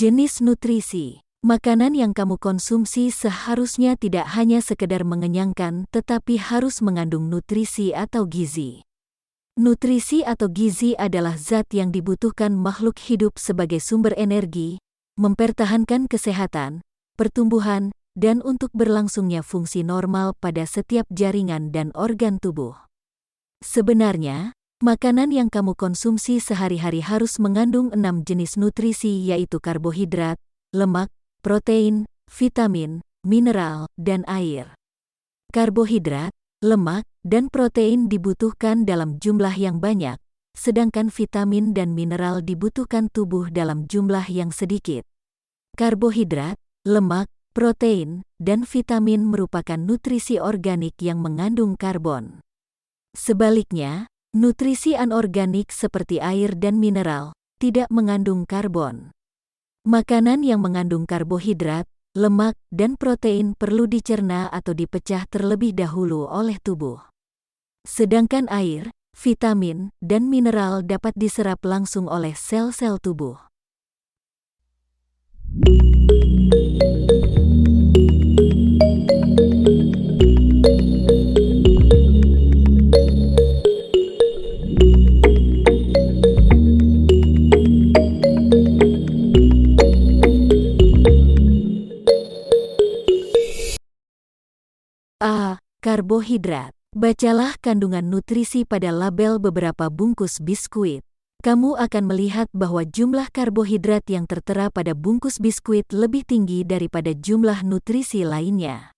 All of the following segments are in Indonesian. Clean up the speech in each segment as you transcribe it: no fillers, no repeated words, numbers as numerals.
Jenis nutrisi. Makanan yang kamu konsumsi seharusnya tidak hanya sekedar mengenyangkan tetapi harus mengandung nutrisi atau gizi. Nutrisi atau gizi adalah zat yang dibutuhkan makhluk hidup sebagai sumber energi, mempertahankan kesehatan, pertumbuhan, dan untuk berlangsungnya fungsi normal pada setiap jaringan dan organ tubuh. Sebenarnya, makanan yang kamu konsumsi sehari-hari harus mengandung 6 jenis nutrisi yaitu karbohidrat, lemak, protein, vitamin, mineral, dan air. Karbohidrat, lemak, dan protein dibutuhkan dalam jumlah yang banyak, sedangkan vitamin dan mineral dibutuhkan tubuh dalam jumlah yang sedikit. Karbohidrat, lemak, protein, dan vitamin merupakan nutrisi organik yang mengandung karbon. Sebaliknya, nutrisi anorganik seperti air dan mineral tidak mengandung karbon. Makanan yang mengandung karbohidrat, lemak, dan protein perlu dicerna atau dipecah terlebih dahulu oleh tubuh. Sedangkan air, vitamin, dan mineral dapat diserap langsung oleh sel-sel tubuh. A. Karbohidrat. Bacalah kandungan nutrisi pada label beberapa bungkus biskuit. Kamu akan melihat bahwa jumlah karbohidrat yang tertera pada bungkus biskuit lebih tinggi daripada jumlah nutrisi lainnya.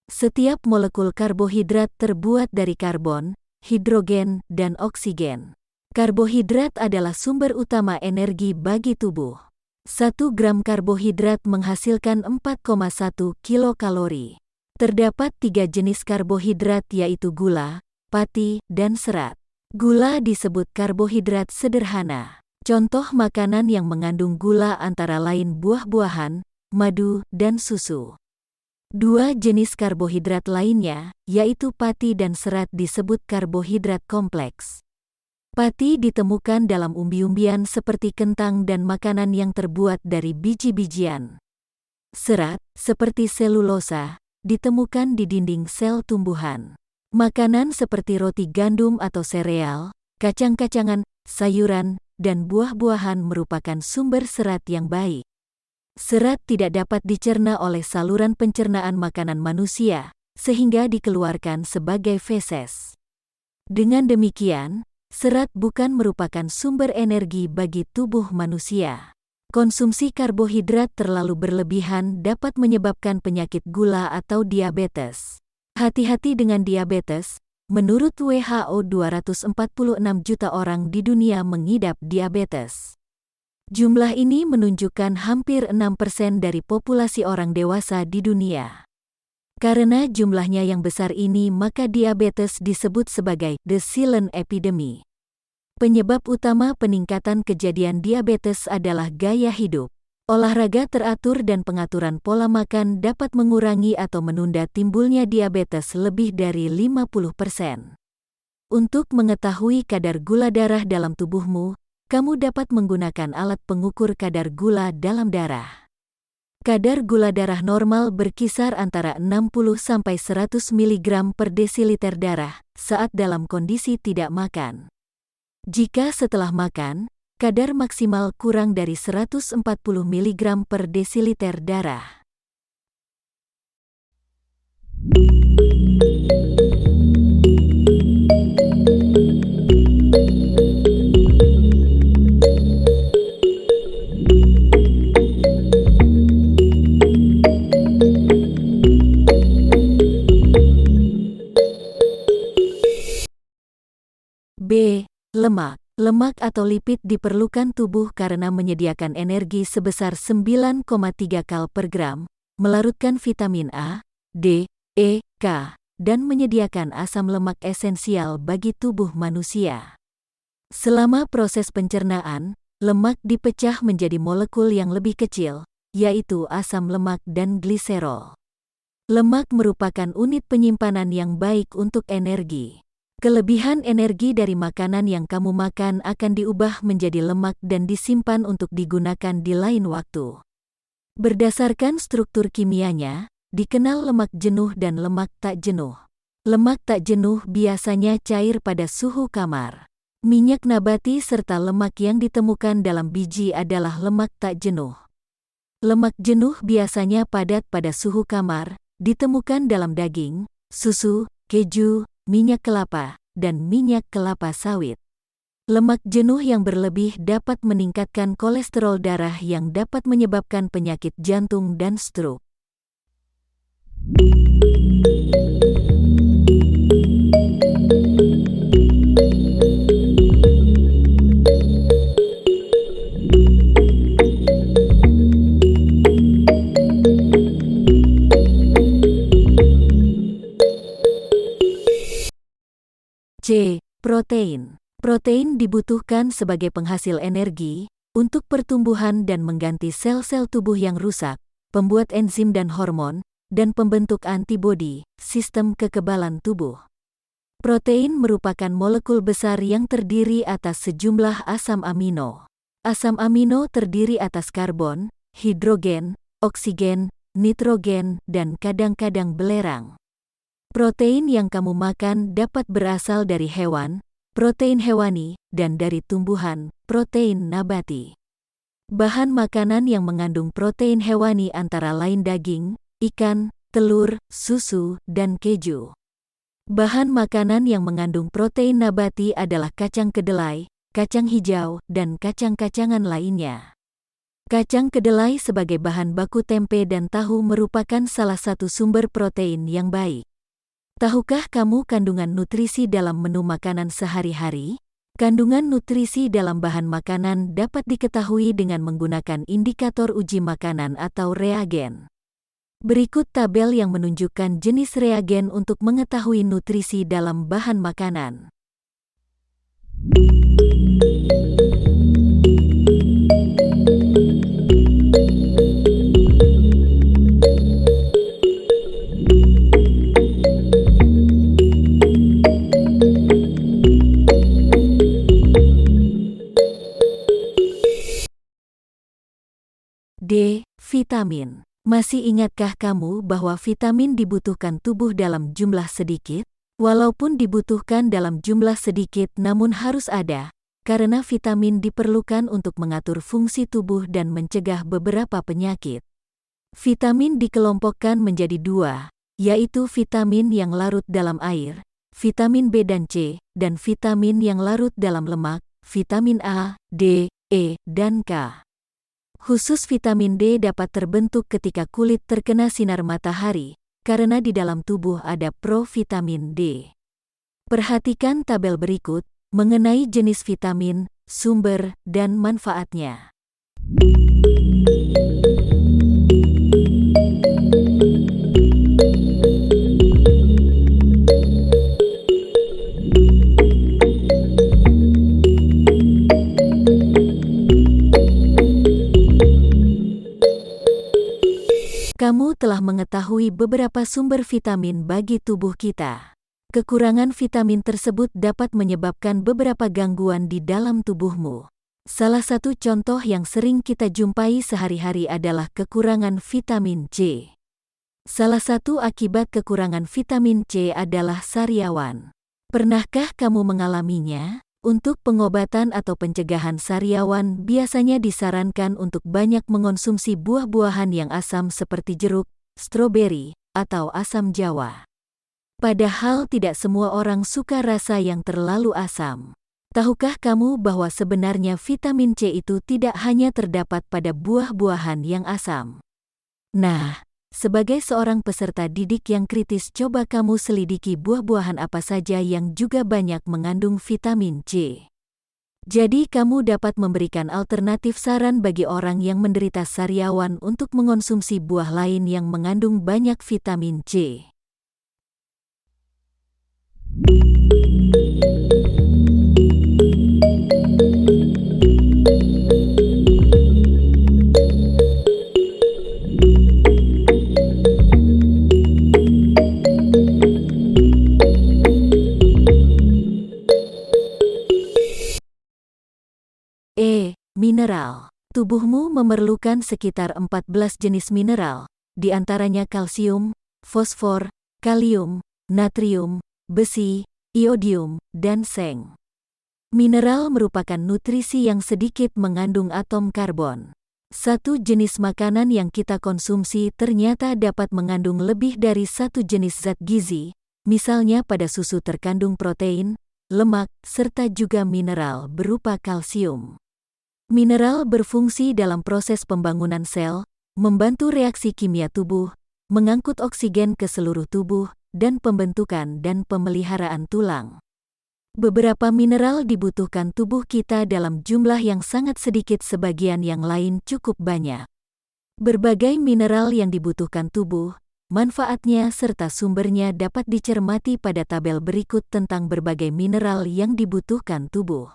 Setiap molekul karbohidrat terbuat dari karbon, hidrogen, dan oksigen. Karbohidrat adalah sumber utama energi bagi tubuh. 1 gram karbohidrat menghasilkan 4,1 kilokalori. Terdapat 3 jenis karbohidrat yaitu gula, pati, dan serat. Gula disebut karbohidrat sederhana. Contoh makanan yang mengandung gula antara lain buah-buahan, madu, dan susu. 2 jenis karbohidrat lainnya, yaitu pati dan serat disebut karbohidrat kompleks. Pati ditemukan dalam umbi-umbian seperti kentang dan makanan yang terbuat dari biji-bijian. Serat, seperti selulosa, ditemukan di dinding sel tumbuhan. Makanan seperti roti gandum atau sereal, kacang-kacangan, sayuran, dan buah-buahan merupakan sumber serat yang baik. Serat tidak dapat dicerna oleh saluran pencernaan makanan manusia, sehingga dikeluarkan sebagai feses. Dengan demikian, serat bukan merupakan sumber energi bagi tubuh manusia. Konsumsi karbohidrat terlalu berlebihan dapat menyebabkan penyakit gula atau diabetes. Hati-hati dengan diabetes. Menurut WHO 246 juta orang di dunia mengidap diabetes. Jumlah ini menunjukkan hampir 6% dari populasi orang dewasa di dunia. Karena jumlahnya yang besar ini maka diabetes disebut sebagai the silent epidemic. Penyebab utama peningkatan kejadian diabetes adalah gaya hidup. Olahraga teratur dan pengaturan pola makan dapat mengurangi atau menunda timbulnya diabetes lebih dari 50%. Untuk mengetahui kadar gula darah dalam tubuhmu, kamu dapat menggunakan alat pengukur kadar gula dalam darah. Kadar gula darah normal berkisar antara 60 sampai 100 mg per desiliter darah saat dalam kondisi tidak makan. Jika setelah makan, kadar maksimal kurang dari 140 mg per desiliter darah. B. Lemak. Lemak atau lipid diperlukan tubuh karena menyediakan energi sebesar 9,3 kal per gram, melarutkan vitamin A, D, E, K, dan menyediakan asam lemak esensial bagi tubuh manusia. Selama proses pencernaan, lemak dipecah menjadi molekul yang lebih kecil, yaitu asam lemak dan gliserol. Lemak merupakan unit penyimpanan yang baik untuk energi. Kelebihan energi dari makanan yang kamu makan akan diubah menjadi lemak dan disimpan untuk digunakan di lain waktu. Berdasarkan struktur kimianya, dikenal lemak jenuh dan lemak tak jenuh. Lemak tak jenuh biasanya cair pada suhu kamar. Minyak nabati serta lemak yang ditemukan dalam biji adalah lemak tak jenuh. Lemak jenuh biasanya padat pada suhu kamar, ditemukan dalam daging, susu, keju, minyak kelapa, dan minyak kelapa sawit. Lemak jenuh yang berlebih dapat meningkatkan kolesterol darah yang dapat menyebabkan penyakit jantung dan stroke. C. Protein. Protein dibutuhkan sebagai penghasil energi, untuk pertumbuhan dan mengganti sel-sel tubuh yang rusak, pembuat enzim dan hormon, dan pembentuk antibodi, sistem kekebalan tubuh. Protein merupakan molekul besar yang terdiri atas sejumlah asam amino. Asam amino terdiri atas karbon, hidrogen, oksigen, nitrogen, dan kadang-kadang belerang. Protein yang kamu makan dapat berasal dari hewan, protein hewani, dan dari tumbuhan, protein nabati. Bahan makanan yang mengandung protein hewani antara lain daging, ikan, telur, susu, dan keju. Bahan makanan yang mengandung protein nabati adalah kacang kedelai, kacang hijau, dan kacang-kacangan lainnya. Kacang kedelai sebagai bahan baku tempe dan tahu merupakan salah satu sumber protein yang baik. Tahukah kamu kandungan nutrisi dalam menu makanan sehari-hari? Kandungan nutrisi dalam bahan makanan dapat diketahui dengan menggunakan indikator uji makanan atau reagen. Berikut tabel yang menunjukkan jenis reagen untuk mengetahui nutrisi dalam bahan makanan. D. Vitamin. Masih ingatkah kamu bahwa vitamin dibutuhkan tubuh dalam jumlah sedikit? Walaupun dibutuhkan dalam jumlah sedikit namun harus ada, karena vitamin diperlukan untuk mengatur fungsi tubuh dan mencegah beberapa penyakit. Vitamin dikelompokkan menjadi dua, yaitu vitamin yang larut dalam air, vitamin B dan C, dan vitamin yang larut dalam lemak, vitamin A, D, E, dan K. Khusus vitamin D dapat terbentuk ketika kulit terkena sinar matahari, karena di dalam tubuh ada provitamin D. Perhatikan tabel berikut mengenai jenis vitamin, sumber, dan manfaatnya. Kamu telah mengetahui beberapa sumber vitamin bagi tubuh kita. Kekurangan vitamin tersebut dapat menyebabkan beberapa gangguan di dalam tubuhmu. Salah satu contoh yang sering kita jumpai sehari-hari adalah kekurangan vitamin C. Salah satu akibat kekurangan vitamin C adalah sariawan. Pernahkah kamu mengalaminya? Untuk pengobatan atau pencegahan sariawan biasanya disarankan untuk banyak mengonsumsi buah-buahan yang asam seperti jeruk, stroberi, atau asam jawa. Padahal tidak semua orang suka rasa yang terlalu asam. Tahukah kamu bahwa sebenarnya vitamin C itu tidak hanya terdapat pada buah-buahan yang asam? Nah, sebagai seorang peserta didik yang kritis, coba kamu selidiki buah-buahan apa saja yang juga banyak mengandung vitamin C. Jadi kamu dapat memberikan alternatif saran bagi orang yang menderita sariawan untuk mengonsumsi buah lain yang mengandung banyak vitamin C. Mineral. Tubuhmu memerlukan sekitar 14 jenis mineral, di antaranya kalsium, fosfor, kalium, natrium, besi, iodium, dan seng. Mineral merupakan nutrisi yang sedikit mengandung atom karbon. Satu jenis makanan yang kita konsumsi ternyata dapat mengandung lebih dari satu jenis zat gizi, misalnya pada susu terkandung protein, lemak, serta juga mineral berupa kalsium. Mineral berfungsi dalam proses pembangunan sel, membantu reaksi kimia tubuh, mengangkut oksigen ke seluruh tubuh, dan pembentukan dan pemeliharaan tulang. Beberapa mineral dibutuhkan tubuh kita dalam jumlah yang sangat sedikit, sebagian yang lain cukup banyak. Berbagai mineral yang dibutuhkan tubuh, manfaatnya serta sumbernya dapat dicermati pada tabel berikut tentang berbagai mineral yang dibutuhkan tubuh.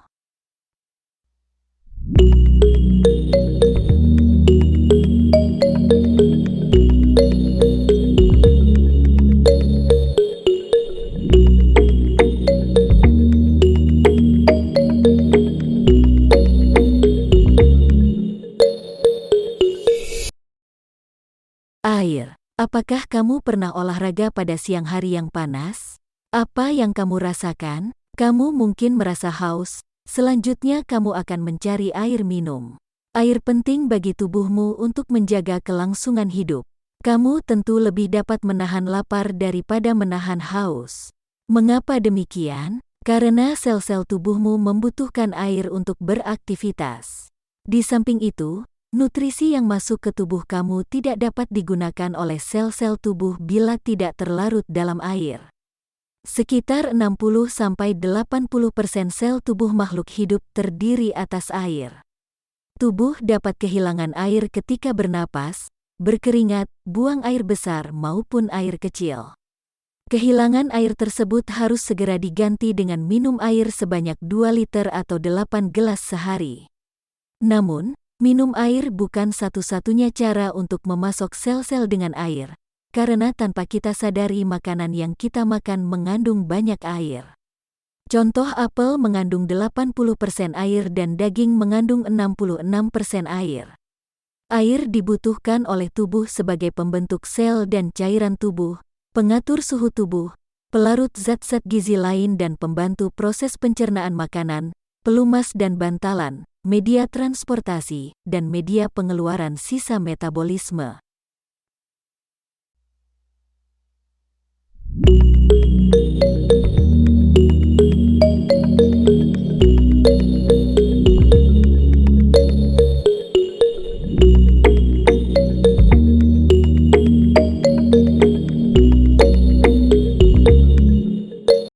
Air. Apakah kamu pernah olahraga pada siang hari yang panas? Apa yang kamu rasakan? Kamu mungkin merasa haus. Selanjutnya kamu akan mencari air minum. Air penting bagi tubuhmu untuk menjaga kelangsungan hidup. Kamu tentu lebih dapat menahan lapar daripada menahan haus. Mengapa demikian? Karena sel-sel tubuhmu membutuhkan air untuk beraktivitas. Di samping itu, nutrisi yang masuk ke tubuh kamu tidak dapat digunakan oleh sel-sel tubuh bila tidak terlarut dalam air. Sekitar 60–80% sel tubuh makhluk hidup terdiri atas air. Tubuh dapat kehilangan air ketika bernapas, berkeringat, buang air besar maupun air kecil. Kehilangan air tersebut harus segera diganti dengan minum air sebanyak 2 liter atau 8 gelas sehari. Namun, minum air bukan satu-satunya cara untuk memasok sel-sel dengan air, karena tanpa kita sadari makanan yang kita makan mengandung banyak air. Contoh, apel mengandung 80% air dan daging mengandung 66% air. Air dibutuhkan oleh tubuh sebagai pembentuk sel dan cairan tubuh, pengatur suhu tubuh, pelarut zat-zat gizi lain dan pembantu proses pencernaan makanan, pelumas dan bantalan, media transportasi, dan media pengeluaran sisa metabolisme.